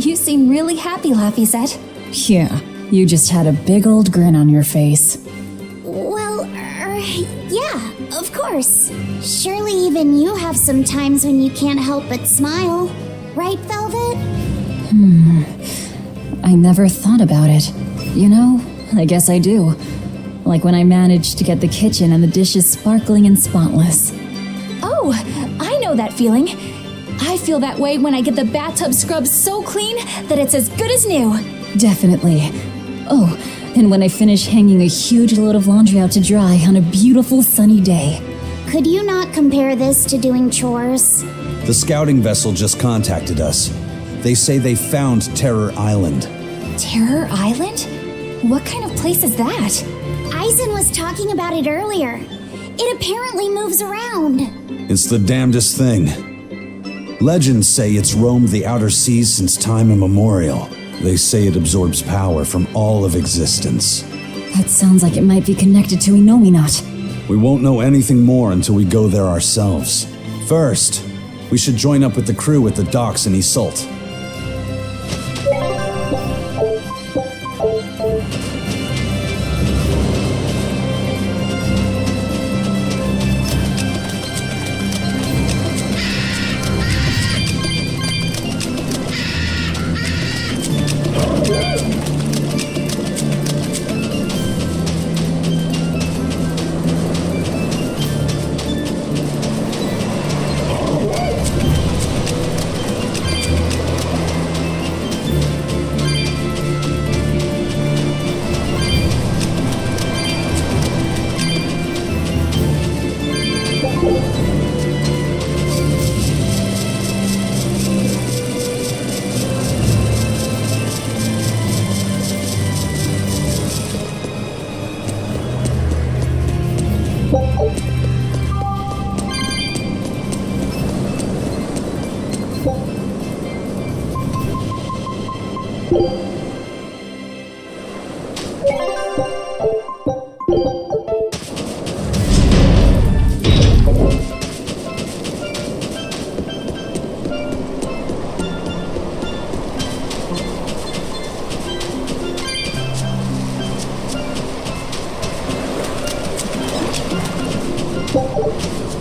You seem really happy, Laphicet. Yeah, you just had a big old grin on your face. Well, yeah, of course. Surely even you have some times when you can't help but smile. Right, Velvet? I never thought about it. You know, I guess I do. Like when I managed to get the kitchen and the dishes sparkling and spotless. Oh, I know that feeling. I feel that way when I get the bathtub scrubbed so clean that it's as good as new. Definitely. Oh, and when I finish hanging a huge load of laundry out to dry on a beautiful sunny day. Could you not compare this to doing chores? The scouting vessel just contacted us. They say they found Terror Island. Terror Island? What kind of place is that? Eisen was talking about it earlier. It apparently moves around. It's the damnedest thing. Legends say it's roamed the outer seas since time immemorial. They say it absorbs power from all of existence. That sounds like it might be connected to Inominat. We won't know anything more until we go there ourselves. First, we should join up with the crew at the docks in Isolt.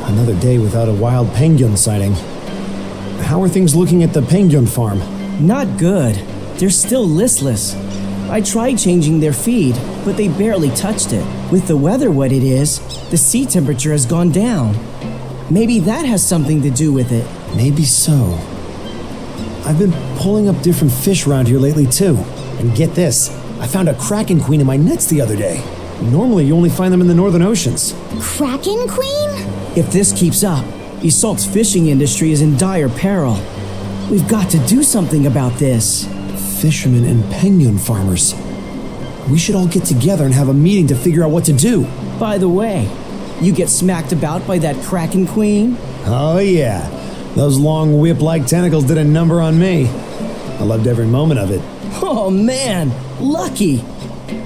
Another day without a wild Pengyon sighting. How are things looking at the Pengyon farm? Not good. They're still listless. I tried changing their feed, but they barely touched it. With the weather what it is, the sea temperature has gone down. Maybe that has something to do with it. Maybe so. I've been pulling up different fish around here lately too. And get this, I found a Kraken Queen in my nets the other day. Normally you only find them in the northern oceans. Kraken Queen? If this keeps up, Isolt's fishing industry is in dire peril. We've got to do something about this. Fishermen and Pengyon farmers. We should all get together and have a meeting to figure out what to do. By the way, you get smacked about by that Kraken Queen? Oh yeah, those long whip-like tentacles did a number on me. I loved every moment of it. Oh man, lucky.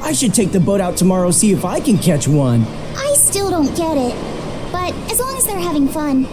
I should take the boat out tomorrow, see if I can catch one. I still don't get it. But as long as they're having fun.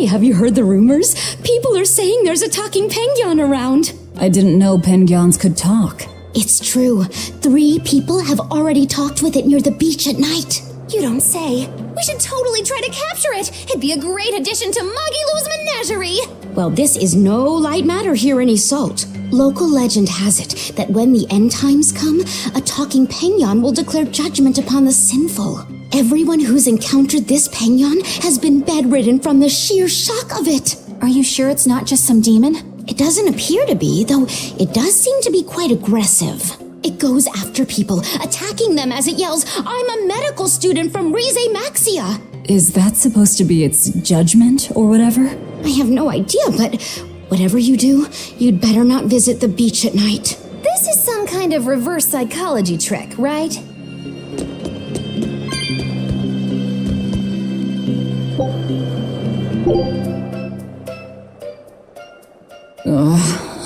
Have you heard the rumors? People are saying there's a talking Pengyon around. I didn't know Pengyons could talk. It's true. 3 people have already talked with it near the beach at night. You don't say. We should totally try to capture it. It'd be a great addition to Magilou's menagerie. Well, this is no light matter here in Isolt. Local legend has it that when the end times come, a talking Pengyon will declare judgment upon the sinful. Everyone who's encountered this Pengyon has been bedridden from the sheer shock of it. Are you sure it's not just some demon? It doesn't appear to be, though it does seem to be quite aggressive. It goes after people, attacking them as it yells, "I'm a medical student from Rize Maxia." Is that supposed to be its judgment or whatever? I have no idea, but whatever you do, you'd better not visit the beach at night. This is some kind of reverse psychology trick, right?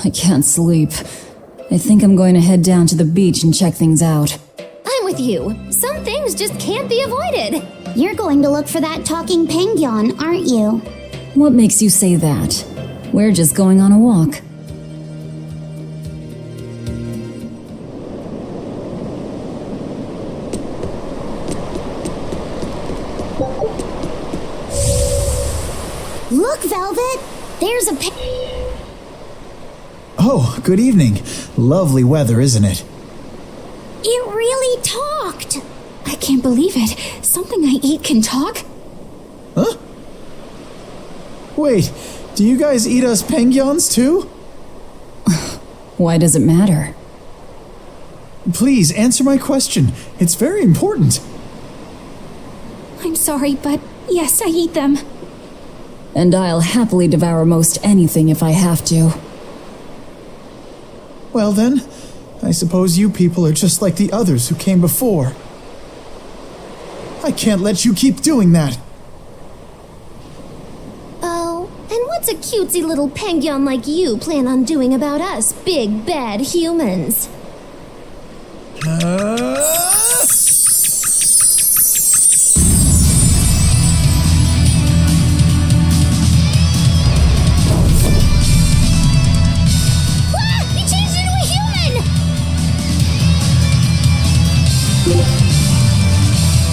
I can't sleep. I think I'm going to head down to the beach and check things out. I'm with you. Some things just can't be avoided. You're going to look for that talking Pengyon, aren't you? What makes you say that? We're just going on a walk. Look, Velvet! There's a Oh, good evening. Lovely weather, isn't it? It really talked! I can't believe it. Something I eat can talk? Huh? Wait, do you guys eat us Pengyons too? Why does it matter? Please answer my question. It's very important. I'm sorry, but yes, I eat them. And I'll happily devour most anything if I have to. Well then, I suppose you people are just like the others who came before. I can't let you keep doing that. Oh, and what's a cutesy little Pengyon like you plan on doing about us big bad humans?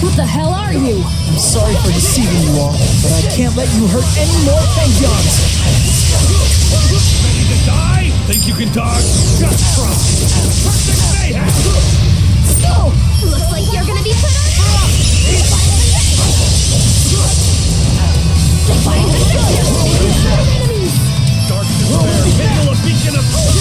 What the hell are you? I'm sorry for deceiving you all, but I can't let you hurt any more Pengyons! Ready to die? Think you can dodge? Just try! Perfect mayhem! Oh, looks like you're gonna be put on Dark despair, kindle a beacon of hope!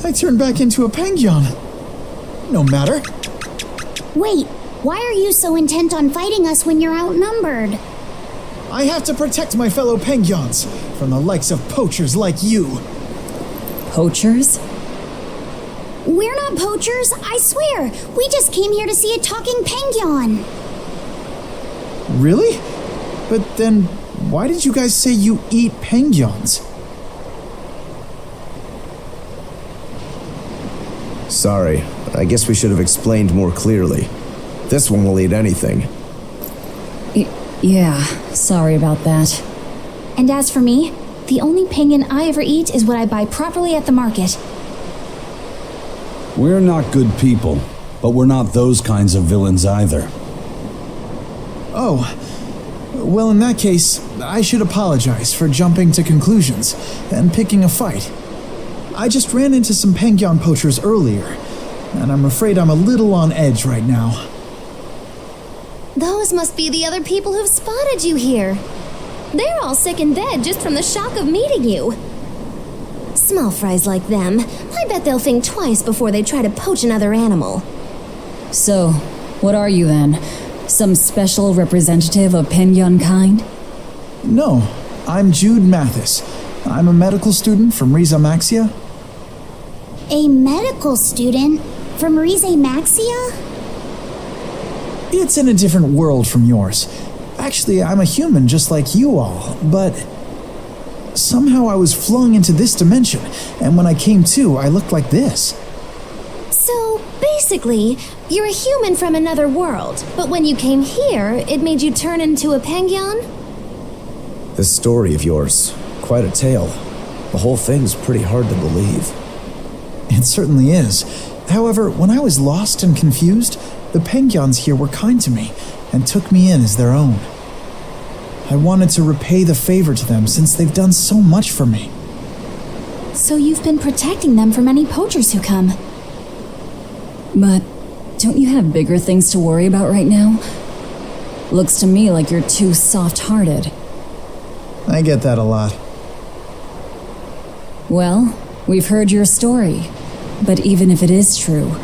I turned back into a Pengyon. No matter. Wait, why are you so intent on fighting us when you're outnumbered? I have to protect my fellow Pengyons from the likes of poachers like you. Poachers? We're not poachers, I swear. We just came here to see a talking Pengyon. Really? But then, why did you guys say you eat Pengyons? Sorry, I guess we should have explained more clearly. This one will eat anything. Yeah, sorry about that. And as for me, The only Pengyon I ever eat is what I buy properly at the market. We're not good people, but we're not those kinds of villains either. Oh, well, in that case, I should apologize for jumping to conclusions and picking a fight. I just ran into some Pengyon poachers earlier, and I'm afraid I'm a little on edge right now. Those must be the other people who've spotted you here. They're all sick and dead just from the shock of meeting you. Small fries like them, I bet they'll think twice before they try to poach another animal. So, what are you then? Some special representative of Pengyon kind? No, I'm Jude Mathis. I'm a medical student from Riza Maxia. A medical student from Rize Maxia? It's in a different world from yours. Actually, I'm a human just like you all, but somehow I was flung into this dimension, and when I came to, I looked like this. So, basically, you're a human from another world, but when you came here, it made you turn into a Pengyon? This story of yours, quite a tale. The whole thing's pretty hard to believe. It certainly is. However, when I was lost and confused, the Pengyons here were kind to me and took me in as their own. I wanted to repay the favor to them since they've done so much for me. So you've been protecting them from any poachers who come. But don't you have bigger things to worry about right now? Looks to me like you're too soft-hearted. I get that a lot. Well, we've heard your story. But even if it is true,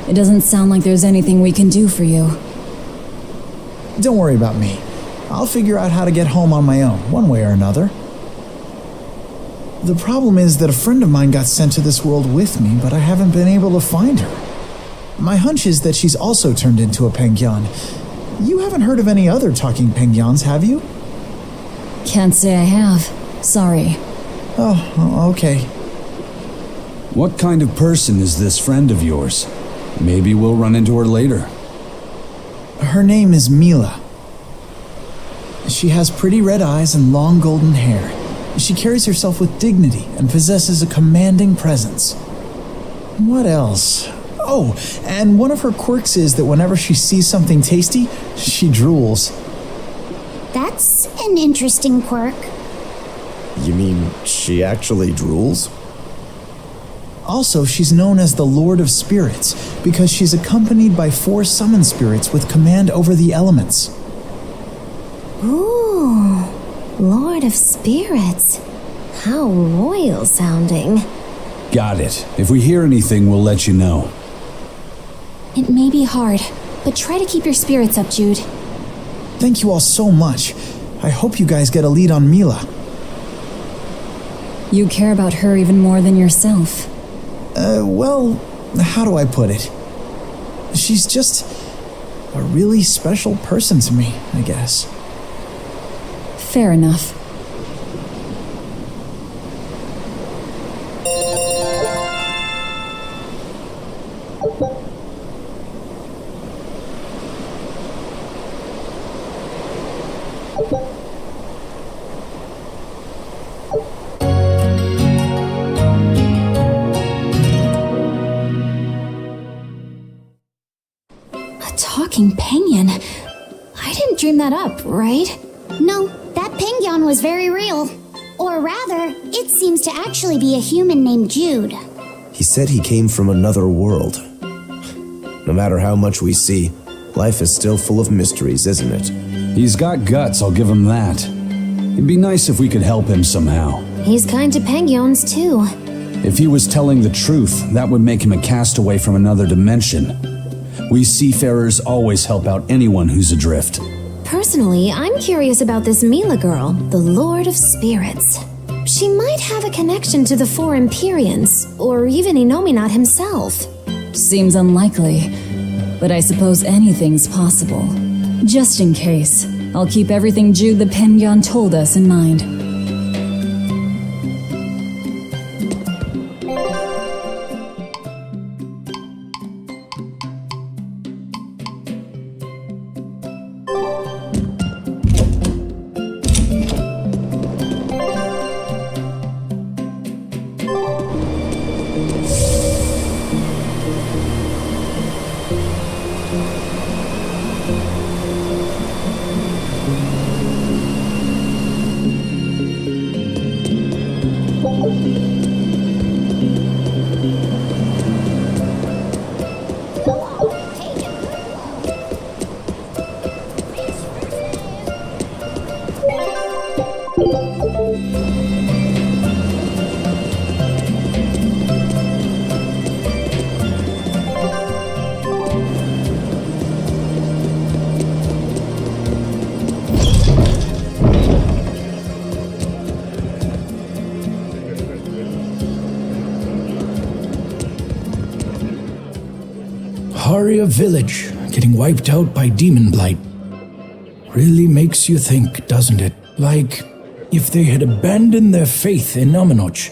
it doesn't sound like there's anything we can do for you. Don't worry about me. I'll figure out how to get home on my own, one way or another. The problem is that a friend of mine got sent to this world with me, but I haven't been able to find her. My hunch is that she's also turned into a Pengyon. You haven't heard of any other talking Pengyons, have you? Can't say I have. Sorry. Oh, okay. What kind of person is this friend of yours? Maybe we'll run into her later. Her name is Mila. She has pretty red eyes and long golden hair. She carries herself with dignity and possesses a commanding presence. What else? Oh, and one of her quirks is that whenever she sees something tasty, she drools. That's an interesting quirk. You mean she actually drools? Also, she's known as the Lord of Spirits because she's accompanied by 4 summon spirits with command over the elements. Ooh, Lord of Spirits. How royal sounding. Got it. If we hear anything, we'll let you know. It may be hard, but try to keep your spirits up, Jude. Thank you all so much. I hope you guys get a lead on Mila. You care about her even more than yourself. Well, how do I put it? She's just a really special person to me, I guess. Fair enough. Talking Pengyon. I didn't dream that up, right? No, that Pengyon was very real. Or rather, it seems to actually be a human named Jude. He said he came from another world. No matter how much we see, life is still full of mysteries, isn't it? He's got guts, I'll give him that. It'd be nice if we could help him somehow. He's kind to Pengyons, too. If he was telling the truth, that would make him a castaway from another dimension. We seafarers always help out anyone who's adrift. Personally, I'm curious about this Mila girl, the Lord of Spirits. She might have a connection to the 4 Empyreans, or even Inominat himself. Seems unlikely, but I suppose anything's possible. Just in case, I'll keep everything Jude the Pengyon told us in mind. Haria village getting wiped out by demon blight. Really makes you think, doesn't it? Like, if they had abandoned their faith in Aminoch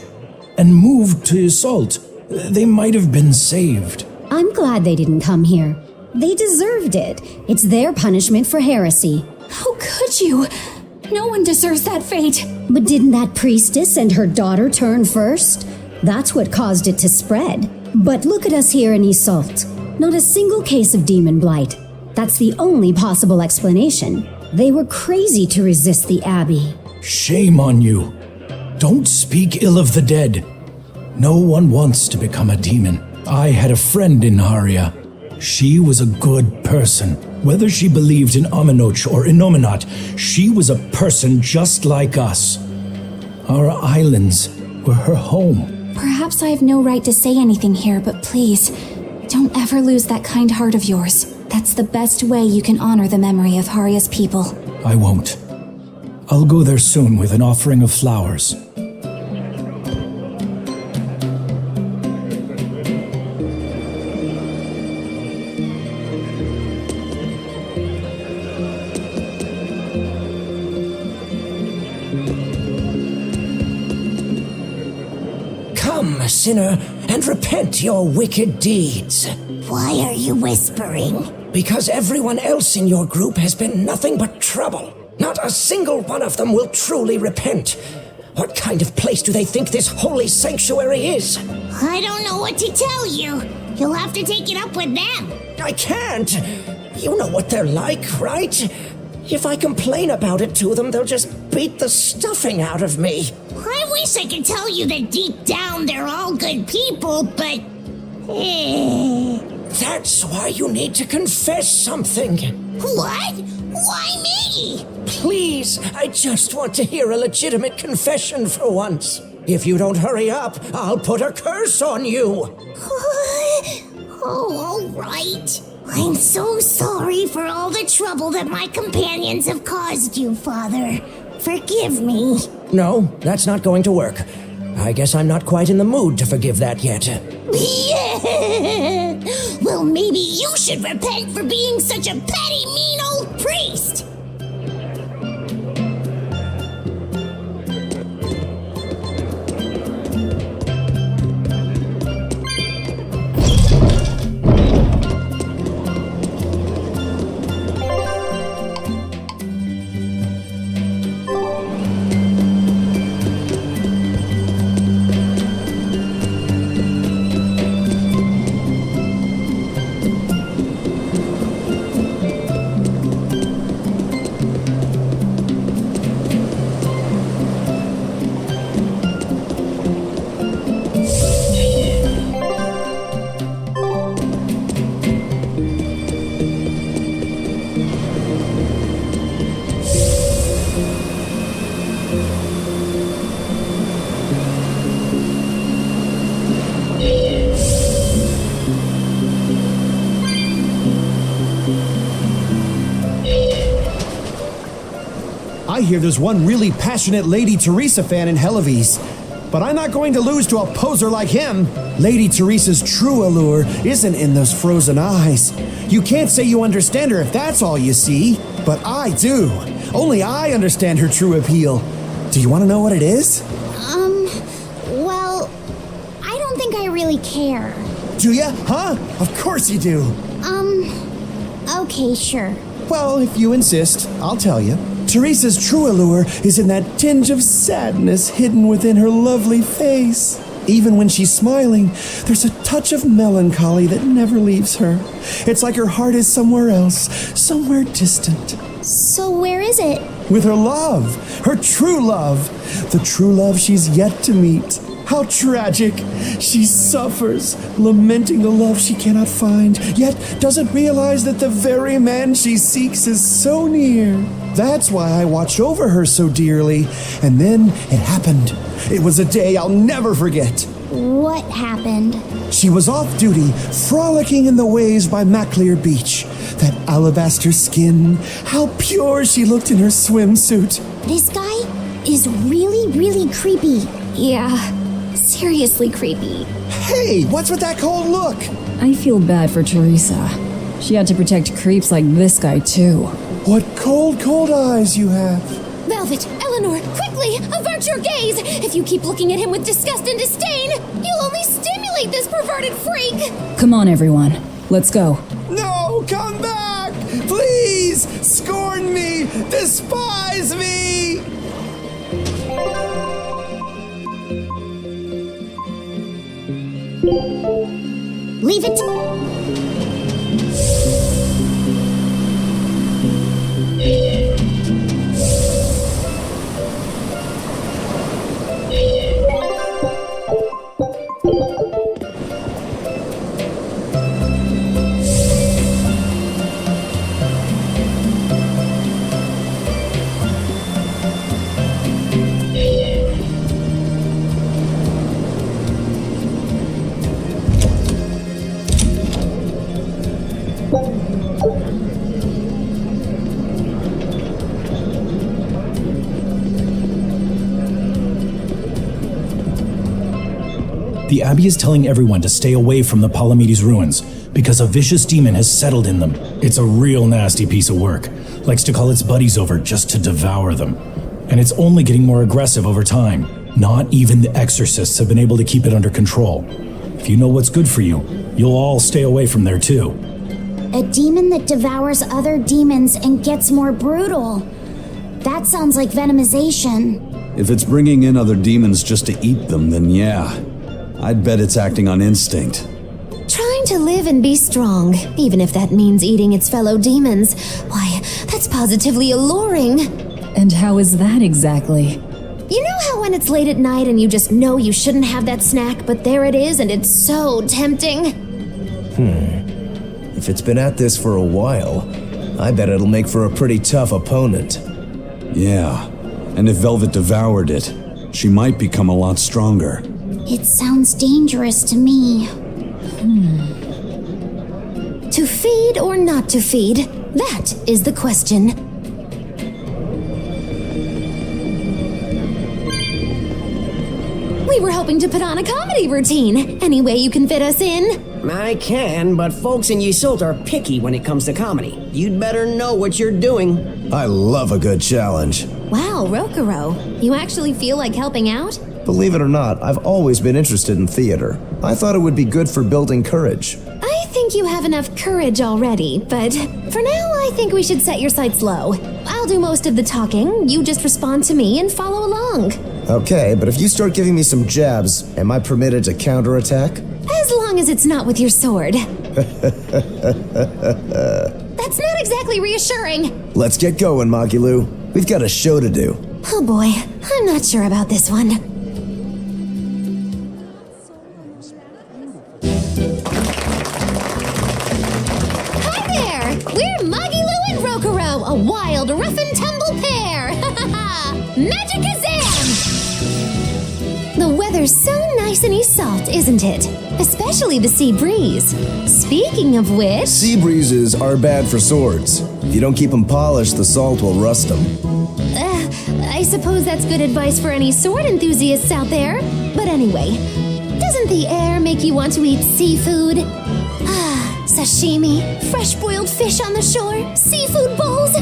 and moved to Assault, they might have been saved. I'm glad they didn't come here. They deserved it. It's their punishment for heresy. How could you? No one deserves that fate. But didn't that priestess and her daughter turn first? That's what caused it to spread. But look at us here in Isolt. Not a single case of demon blight. That's the only possible explanation. They were crazy to resist the Abbey. Shame on you. Don't speak ill of the dead. No one wants to become a demon. I had a friend in Haria. She was a good person. Whether she believed in Aminoch or Innominat, she was a person just like us. Our islands were her home. Perhaps I have no right to say anything here, but please, don't ever lose that kind heart of yours. That's the best way you can honor the memory of Haria's people. I won't. I'll go there soon with an offering of flowers. Come, sinner, and repent your wicked deeds. Why are you whispering? Because everyone else in your group has been nothing but trouble. Not a single one of them will truly repent. What kind of place do they think this holy sanctuary is? I don't know what to tell you. You'll have to take it up with them. I can't. You know what they're like, right? If I complain about it to them, they'll just beat the stuffing out of me. I wish I could tell you that deep down they're all good people, but... That's why you need to confess something. What? Why me? Please, I just want to hear a legitimate confession for once. If you don't hurry up, I'll put a curse on you. Oh, all right. I'm so sorry for all the trouble that my companions have caused you, Father. Forgive me. No, that's not going to work. I guess I'm not quite in the mood to forgive that yet. Yeah. Well, maybe you should repent for being such a petty, mean old priest. I hear there's one really passionate Lady Teresa fan in Helives, but I'm not going to lose to a poser like him. Lady Teresa's true allure isn't in those frozen eyes. You can't say you understand her if that's all you see, but I do. Only I understand her true appeal. Do you want to know what it is? Well, I don't think I really care. Do ya? Huh? Of course you do. Okay, sure. Well, if you insist, I'll tell you. Teresa's true allure is in that tinge of sadness hidden within her lovely face. Even when she's smiling, there's a touch of melancholy that never leaves her. It's like her heart is somewhere else, somewhere distant. So where is it? With her love, her true love, the true love she's yet to meet. How tragic! She suffers, lamenting the love she cannot find, yet doesn't realize that the very man she seeks is so near. That's why I watched over her so dearly. And then it happened. It was a day I'll never forget. What happened? She was off duty, frolicking in the waves by Maclear Beach. That alabaster skin, how pure she looked in her swimsuit. This guy is really, really creepy. Yeah, seriously creepy. Hey, what's with that cold look? I feel bad for Teresa. She had to protect creeps like this guy, too. What cold, cold eyes you have. Velvet, Eleanor, quickly, avert your gaze! If you keep looking at him with disgust and disdain, you'll only stimulate this perverted freak! Come on, everyone. Let's go. No, come back! Please! Scorn me! Despise me! Leave it. The Abbey is telling everyone to stay away from the Palamedes ruins because a vicious demon has settled in them. It's a real nasty piece of work. Likes to call its buddies over just to devour them. And it's only getting more aggressive over time. Not even the exorcists have been able to keep it under control. If you know what's good for you, you'll all stay away from there too. A demon that devours other demons and gets more brutal. That sounds like venomization. If it's bringing in other demons just to eat them, then yeah. I'd bet it's acting on instinct. Trying to live and be strong, even if that means eating its fellow demons. Why, that's positively alluring. And how is that exactly? You know how when it's late at night and you just know you shouldn't have that snack, but there it is and it's so tempting? If it's been at this for a while, I bet it'll make for a pretty tough opponent. Yeah, and if Velvet devoured it, she might become a lot stronger. It sounds dangerous to me. To feed or not to feed? That is the question. We were hoping to put on a comedy routine. Any way you can fit us in? I can, but folks in Yseult are picky when it comes to comedy. You'd better know what you're doing. I love a good challenge. Wow, Rokuro, you actually feel like helping out? Believe it or not, I've always been interested in theater. I thought it would be good for building courage. I think you have enough courage already, but for now I think we should set your sights low. I'll do most of the talking, you just respond to me and follow along. Okay, but if you start giving me some jabs, am I permitted to counterattack? As long as it's not with your sword. That's not exactly reassuring. Let's get going, Magilu. We've got a show to do. Oh boy, I'm not sure about this one. A wild, rough and tumble pair! Magicazam! The weather's so nice in Yseult, isn't it? Especially the sea breeze. Speaking of which... Sea breezes are bad for swords. If you don't keep them polished, the salt will rust them. I suppose that's good advice for any sword enthusiasts out there. But anyway, doesn't the air make you want to eat seafood? Sashimi, fresh-boiled fish on the shore, seafood bowls.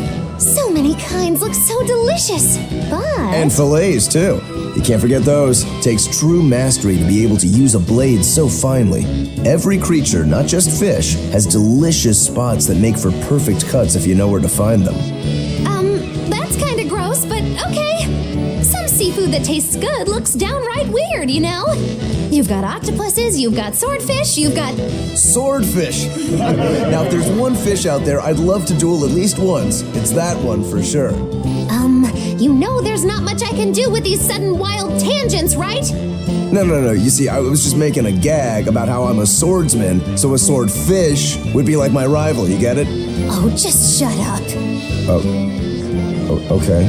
So many kinds look so delicious, but... And fillets, too. You can't forget those. Takes true mastery to be able to use a blade so finely. Every creature, not just fish, has delicious spots that make for perfect cuts if you know where to find them. That's kinda gross, but okay. Some seafood that tastes good looks downright weird, you know? You've got octopuses, you've got swordfish, you've got... Swordfish! Now, if there's one fish out there I'd love to duel at least once, it's that one for sure. You know there's not much I can do with these sudden wild tangents, right? No. You see, I was just making a gag about how I'm a swordsman, so a swordfish would be like my rival, you get it? Oh, just shut up. Okay.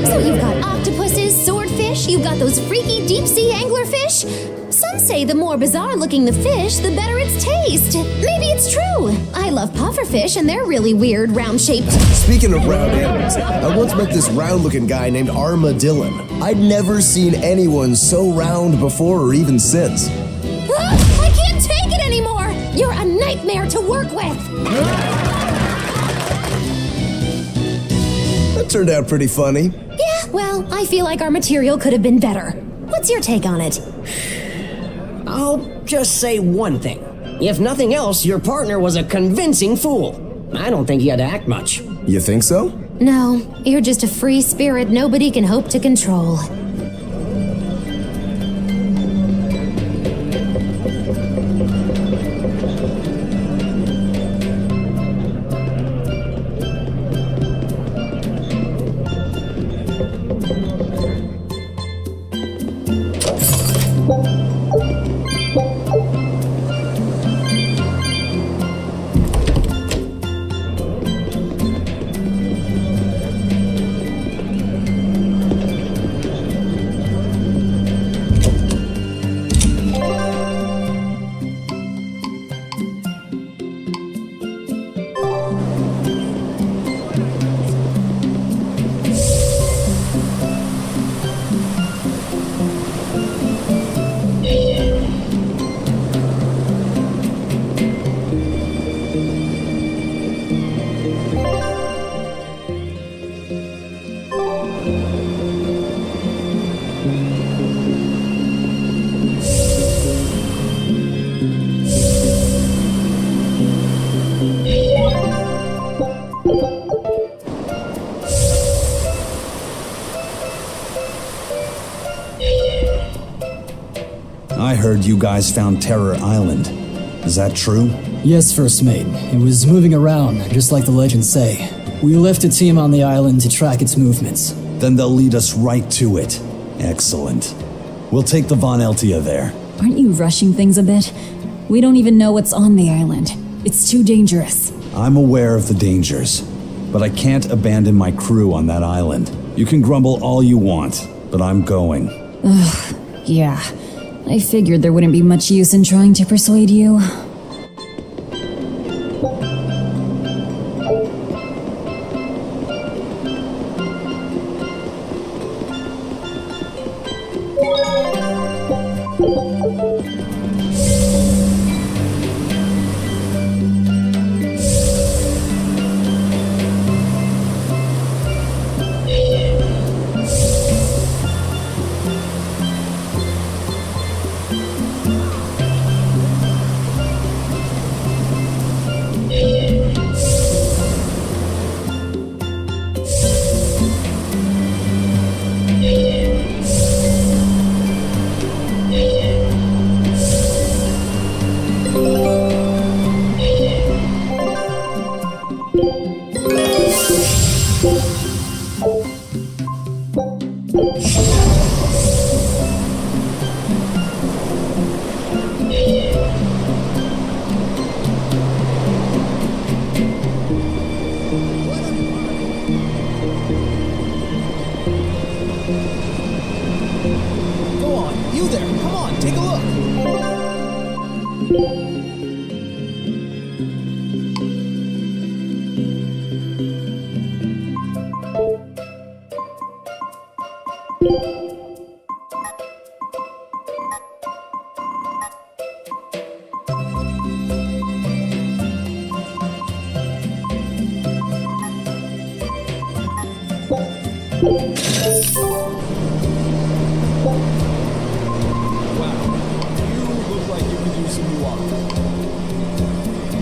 So you've got octopuses, swordfish, you've got those freaky deep-sea anglerfish. Some say the more bizarre-looking the fish, the better its taste. Maybe it's true. I love pufferfish, and they're really weird, round-shaped. Speaking of round animals, I once met this round-looking guy named Armadillon. I'd never seen anyone so round before or even since. I can't take it anymore! You're nightmare to work with! That turned out pretty funny. Yeah, well, I feel like our material could have been better. What's your take on it? I'll just say one thing. If nothing else, your partner was a convincing fool. I don't think he had to act much. You think so? No, you're just a free spirit nobody can hope to control. I heard you guys found Terror Island. Is that true? Yes, First Mate. It was moving around, just like the legends say. We left a team on the island to track its movements. Then they'll lead us right to it. Excellent. We'll take the Von Eltia there. Aren't you rushing things a bit? We don't even know what's on the island. It's too dangerous. I'm aware of the dangers, but I can't abandon my crew on that island. You can grumble all you want, but I'm going. Ugh, yeah. I figured there wouldn't be much use in trying to persuade you. Go on, you there, come on, take a look.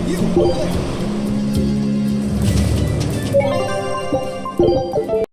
You, over there.